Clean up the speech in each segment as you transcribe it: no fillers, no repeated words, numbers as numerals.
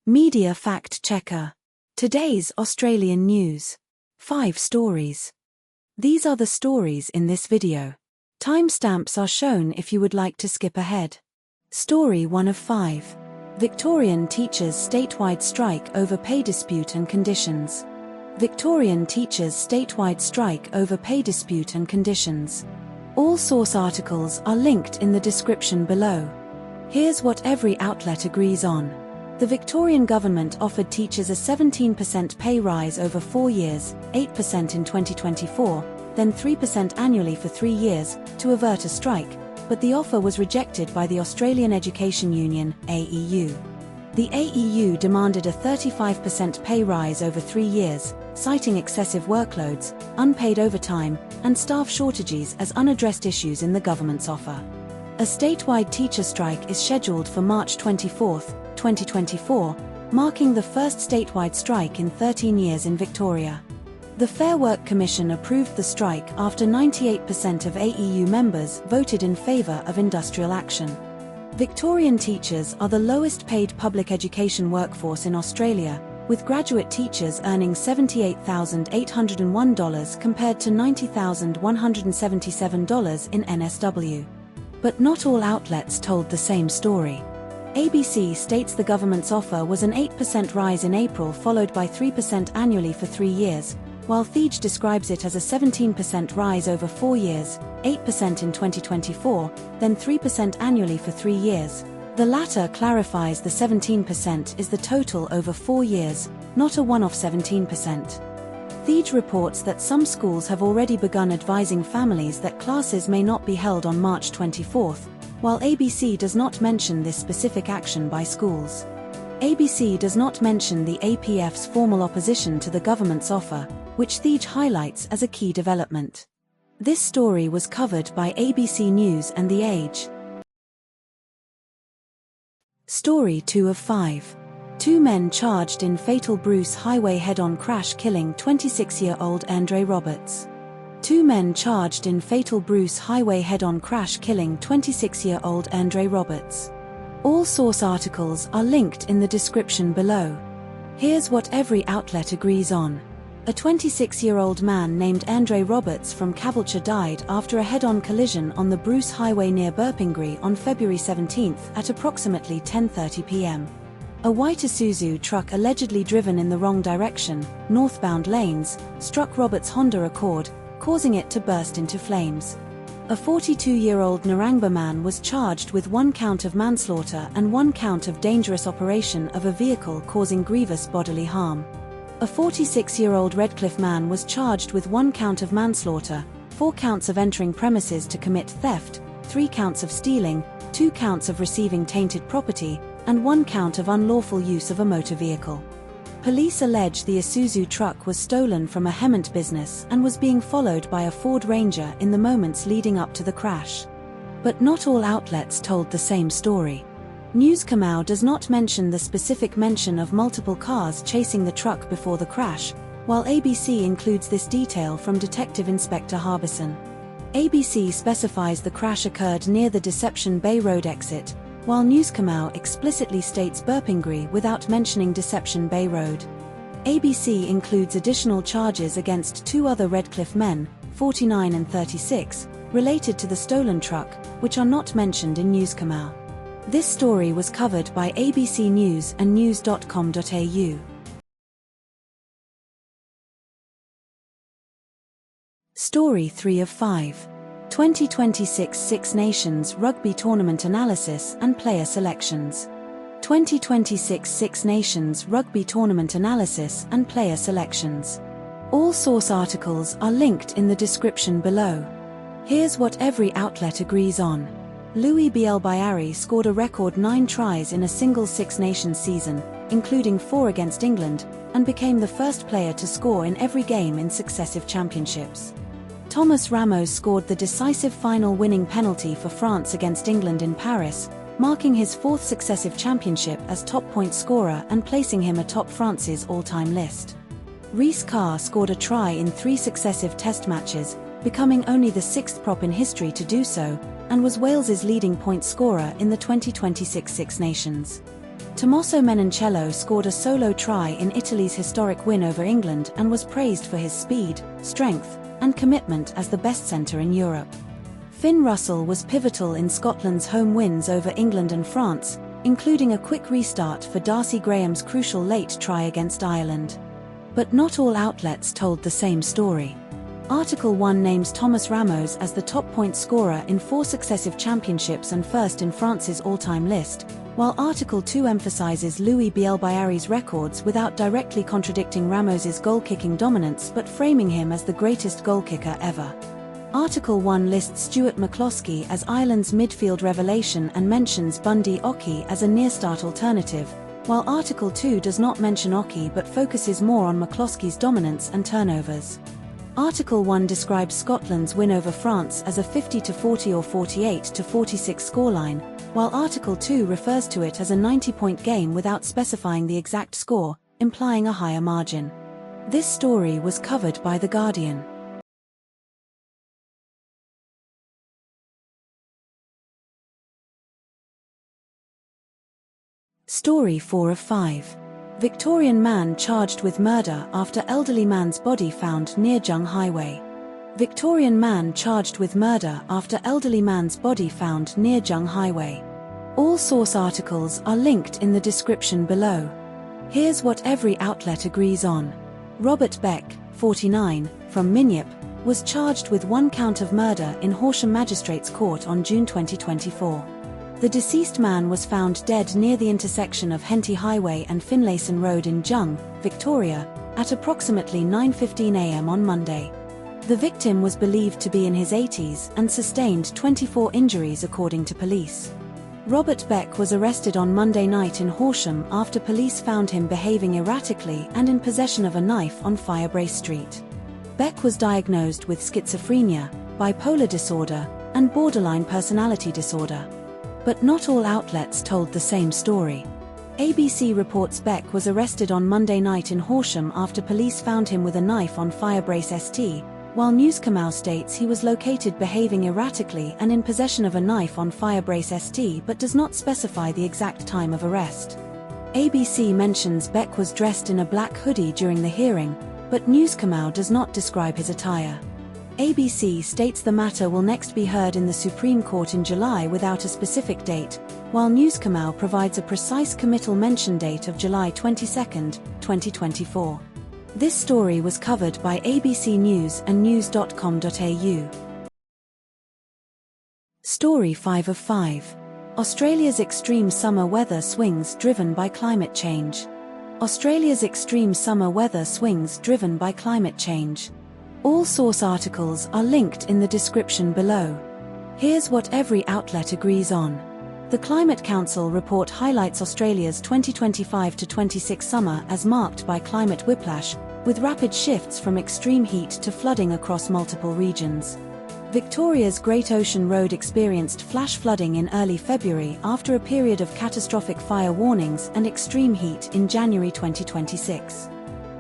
Media Fact Checker. Today's Australian news. 5 stories. These are the stories in this video. Timestamps are shown if you would like to skip ahead. Story 1 of 5. Victorian teachers statewide strike over pay dispute and conditions. Victorian teachers statewide strike over pay dispute and conditions. All source articles are linked in the description below. Here's what every outlet agrees on. The Victorian government offered teachers a 17% pay rise over 4 years, 8% in 2024, then 3% annually for 3 years, to avert a strike, but the offer was rejected by the Australian Education Union, AEU. The AEU demanded a 35% pay rise over 3 years, citing excessive workloads, unpaid overtime, and staff shortages as unaddressed issues in the government's offer. A statewide teacher strike is scheduled for March 24, 2024, marking the first statewide strike in 13 years in Victoria. The Fair Work Commission approved the strike after 98% of AEU members voted in favour of industrial action. Victorian teachers are the lowest paid public education workforce in Australia, with graduate teachers earning $78,801 compared to $90,177 in NSW. But not all outlets told the same story. ABC states the government's offer was an 8% rise in April followed by 3% annually for 3 years, while Thej describes it as a 17% rise over 4 years, 8% in 2024, then 3% annually for 3 years. The latter clarifies the 17% is the total over 4 years, not a one-off 17%. Thej reports that some schools have already begun advising families that classes may not be held on March 24, while ABC does not mention this specific action by schools. ABC does not mention the APF's formal opposition to the government's offer, which Thej highlights as a key development. This story was covered by ABC News and The Age. Story 2 of 5. 2 men charged in fatal Bruce Highway head-on crash killing 26-year-old Andre Roberts. 2 men charged in fatal Bruce Highway head-on crash killing 26-year-old Andre Roberts. All source articles are linked in the description below. Here's what every outlet agrees on. A 26-year-old man named Andre Roberts from Caboolture died after a head-on collision on the Bruce Highway near Burpengary on February 17 at approximately 10:30 p.m. A white Isuzu truck allegedly driven in the wrong direction, northbound lanes, struck Roberts' Honda Accord, causing it to burst into flames. A 42-year-old Narangba man was charged with 1 count of manslaughter and 1 count of dangerous operation of a vehicle causing grievous bodily harm. A 46-year-old Redcliffe man was charged with 1 count of manslaughter, 4 counts of entering premises to commit theft, 3 counts of stealing, 2 counts of receiving tainted property, and 1 count of unlawful use of a motor vehicle. Police allege the Isuzu truck was stolen from a Hemant business and was being followed by a Ford Ranger in the moments leading up to the crash. But not all outlets told the same story. News Kamau does not mention the specific mention of multiple cars chasing the truck before the crash, while ABC includes this detail from Detective Inspector Harbison. ABC specifies the crash occurred near the Deception Bay Road exit, while News Kamau explicitly states Burpengary without mentioning Deception Bay Road. ABC includes additional charges against 2 other Redcliffe men, 49 and 36, related to the stolen truck, which are not mentioned in News Kamau. This story was covered by ABC News and news.com.au. Story 3 of 5. 2026 Six Nations Rugby Tournament Analysis and Player Selections. 2026 Six Nations Rugby Tournament Analysis and Player Selections. All source articles are linked in the description below. Here's what every outlet agrees on. Louis Bielbayari scored a record 9 tries in a single Six Nations season, including 4 against England, and became the first player to score in every game in successive championships. Thomas Ramos scored the decisive final winning penalty for France against England in Paris, marking his 4th successive championship as top point scorer and placing him atop France's all-time list. Rhys Carr scored a try in 3 successive test matches, becoming only the 6th prop in history to do so, and was Wales's leading point scorer in the 2026 Six Nations. Tommaso Menoncello scored a solo try in Italy's historic win over England and was praised for his speed, strength, and commitment as the best centre in Europe. Finn Russell was pivotal in Scotland's home wins over England and France, including a quick restart for Darcy Graham's crucial late try against Ireland. But not all outlets told the same story. Article 1 names Thomas Ramos as the top point scorer in 4 successive championships and first in France's all-time list, while Article 2 emphasises Louis Bielbiari's records without directly contradicting Ramos's goal-kicking dominance but framing him as the greatest goal-kicker ever. Article 1 lists Stuart McCloskey as Ireland's midfield revelation and mentions Bundy Oki as a near-start alternative, while Article 2 does not mention Oki but focuses more on McCloskey's dominance and turnovers. Article 1 describes Scotland's win over France as a 50-40 or 48-46 scoreline, while Article 2 refers to it as a 90-point game without specifying the exact score, implying a higher margin. This story was covered by The Guardian. Story 4 of 5. Victorian man charged with murder after elderly man's body found near Jung highway. Victorian man charged with murder after elderly man's body found near Jung highway. All source articles are linked in the description below. Here's what every outlet agrees on. Robert Beck, 49, from Minyip, was charged with 1 count of murder in Horsham Magistrates Court on June 2024. The deceased man was found dead near the intersection of Henty Highway and Finlayson Road in Jung, Victoria, at approximately 9:15 a.m. on Monday. The victim was believed to be in his 80s and sustained 24 injuries according to police. Robert Beck was arrested on Monday night in Horsham after police found him behaving erratically and in possession of a knife on Firebrace Street. Beck was diagnosed with schizophrenia, bipolar disorder, and borderline personality disorder. But not all outlets told the same story. ABC reports Beck was arrested on Monday night in Horsham after police found him with a knife on Firebrace St, while Newscomau states he was located behaving erratically and in possession of a knife on Firebrace St but does not specify the exact time of arrest. ABC mentions Beck was dressed in a black hoodie during the hearing, but Newscomau does not describe his attire. ABC states the matter will next be heard in the Supreme Court in July without a specific date, while Newscomau provides a precise committal mention date of July 22, 2024. This story was covered by ABC News and news.com.au. Story 5 of 5. Australia's extreme summer weather swings driven by climate change. Australia's extreme summer weather swings driven by climate change. All source articles are linked in the description below. Here's what every outlet agrees on. The Climate Council report highlights Australia's 2025-26 summer as marked by climate whiplash, with rapid shifts from extreme heat to flooding across multiple regions. Victoria's Great Ocean Road experienced flash flooding in early February after a period of catastrophic fire warnings and extreme heat in January 2026.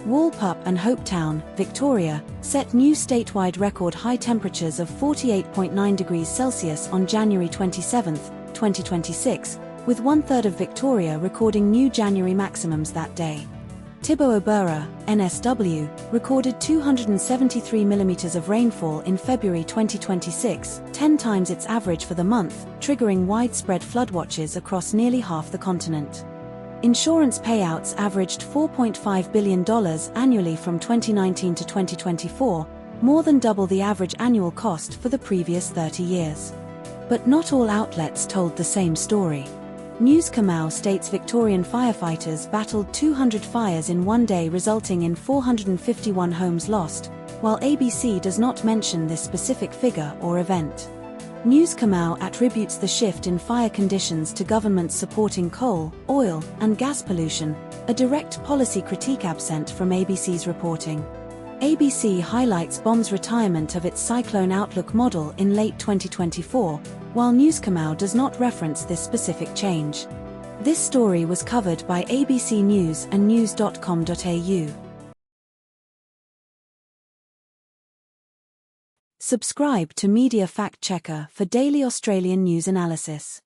Walpup and Hopetown, Victoria, set new statewide record high temperatures of 48.9 degrees Celsius on January 27, 2026, with 1/3 of Victoria recording new January maximums that day. Tibooburra, NSW, recorded 273 mm of rainfall in February 2026, 10 times its average for the month, triggering widespread floodwatches across nearly half the continent. Insurance payouts averaged $4.5 billion annually from 2019 to 2024, more than double the average annual cost for the previous 30 years. But not all outlets told the same story. Newscomau states Victorian firefighters battled 200 fires in one day, resulting in 451 homes lost, while ABC does not mention this specific figure or event. Newscomau attributes the shift in fire conditions to governments supporting coal, oil, and gas pollution, a direct policy critique absent from ABC's reporting. ABC highlights BOM's retirement of its Cyclone Outlook model in late 2024, while Newscomau does not reference this specific change. This story was covered by ABC News and news.com.au. Subscribe to Media Fact Checker for daily Australian news analysis.